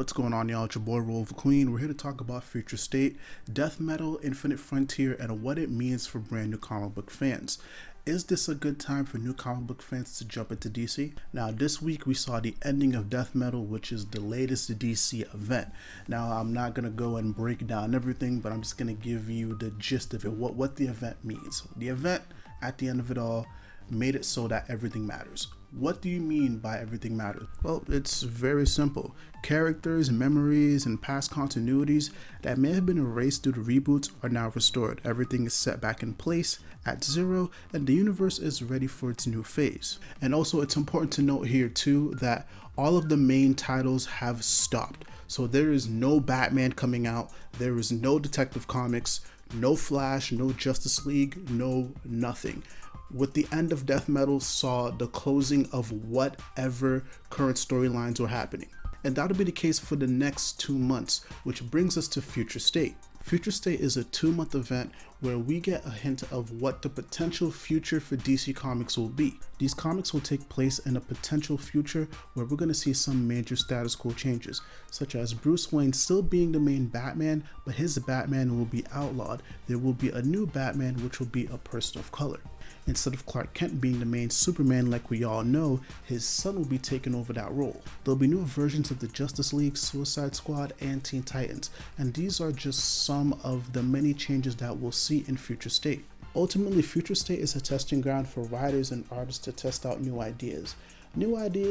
What's going on, y'all? It's your boy Roliver Queen. We're here to talk about Future State, Death Metal, Infinite Frontier, and what it means for brand new comic book fans. Is this a good time for new comic book fans to jump into DC? Now, this week we saw the ending of Death Metal, which is the latest DC event. Now, I'm not going to go and break down everything, but I'm just going to give you the gist of it, what the event means. The event, at the end of it all, made it so that everything matters. What do you mean by everything matters? Well, it's very simple. Characters, memories, and past continuities that may have been erased due to reboots are now restored. Everything is set back in place at zero, and the universe is ready for its new phase. And also, it's important to note here too that all of the main titles have stopped. So there is no Batman coming out, there is no Detective Comics, no Flash, no Justice League, no nothing. With the end of Death Metal saw the closing of whatever current storylines were happening. And that'll be the case for the next 2 months, which brings us to Future State. Future State is a 2-month event where we get a hint of what the potential future for DC Comics will be. These comics will take place in a potential future where we're going to see some major status quo changes, such as Bruce Wayne still being the main Batman, but his Batman will be outlawed. There will be a new Batman, which will be a person of color. Instead of Clark Kent being the main Superman like we all know, his son will be taking over that role. There'll be new versions of the Justice League, Suicide Squad, and Teen Titans, and these are just some of the many changes that we'll see in Future State. Ultimately, Future State is a testing ground for writers and artists to test out new ideas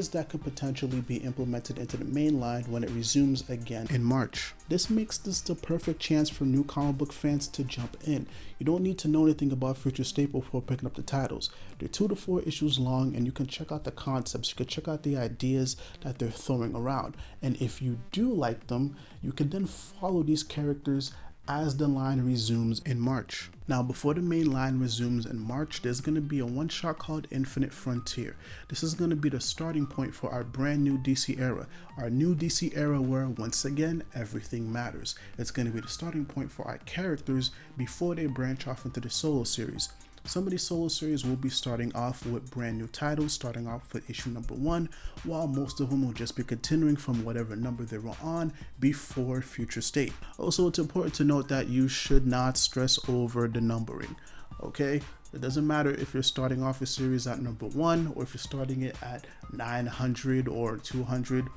that could potentially be implemented into the main line when it resumes again in March. This makes this the perfect chance for new comic book fans to jump in. You don't need to know anything about Future State before picking up the titles. They're 2 to 4 issues long, and you can check out the concepts, you can check out the ideas that they're throwing around. And if you do like them, you can then follow these characters as the line resumes in March. Now, before the main line resumes in March, there's going to be a one-shot called Infinite Frontier. This is going to be the starting point for our brand new DC era. Our new DC era where, once again, everything matters. It's going to be the starting point for our characters before they branch off into the solo series. Some of these solo series will be starting off with brand new titles, starting off with issue number 1, while most of them will just be continuing from whatever number they were on before Future State. Also, it's important to note that you should not stress over the numbering, okay? It doesn't matter if you're starting off a series at number 1 or if you're starting it at 900 or 200.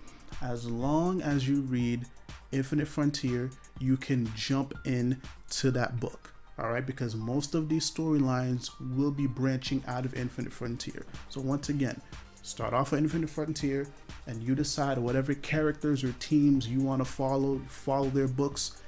As long as you read Infinite Frontier, you can jump in to that book. Alright, because most of these storylines will be branching out of Infinite Frontier. So once again, start off with Infinite Frontier and you decide whatever characters or teams you want to follow their books.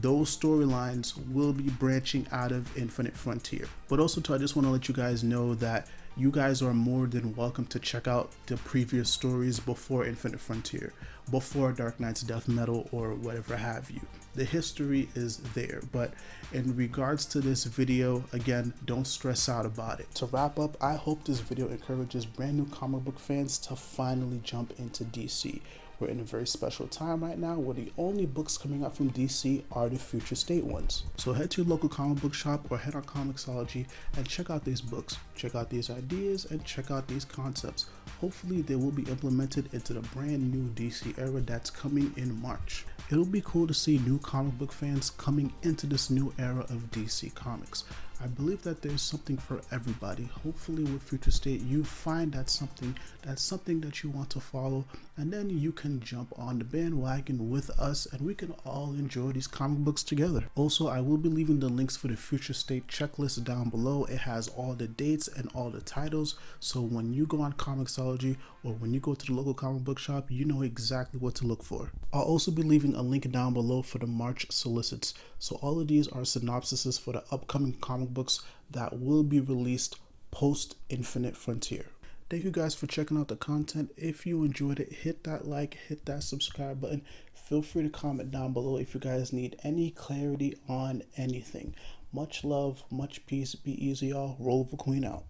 Those storylines will be branching out of Infinite Frontier. But also too, I just want to let you guys know that you guys are more than welcome to check out the previous stories before Infinite Frontier, before Dark Knight's Death Metal or whatever have you. The history is there, but in regards to this video, again, don't stress out about it. To wrap up, I hope this video encourages brand new comic book fans to finally jump into DC. We're in a very special time right now where the only books coming out from DC are the Future State ones. So head to your local comic book shop or head on Comixology and check out these books, check out these ideas, and check out these concepts. Hopefully they will be implemented into the brand new DC era that's coming in March. It'll be cool to see new comic book fans coming into this new era of DC Comics. I believe that there's something for everybody. Hopefully with Future State, you find that's something that you want to follow, and then you can jump on the bandwagon with us and we can all enjoy these comic books together. Also, I will be leaving the links for the Future State checklist down below. It has all the dates and all the titles, so when you go on Comixology or when you go to the local comic book shop, you know exactly what to look for. I'll also be leaving a link down below for the March solicits. So all of these are synopsises for the upcoming comic books that will be released post Infinite Frontier. Thank you guys for checking out the content. If you enjoyed it, hit that like, hit that subscribe button. Feel free to comment down below if you guys need any clarity on anything. Much love, much peace, be easy, y'all. Roliver Queen out.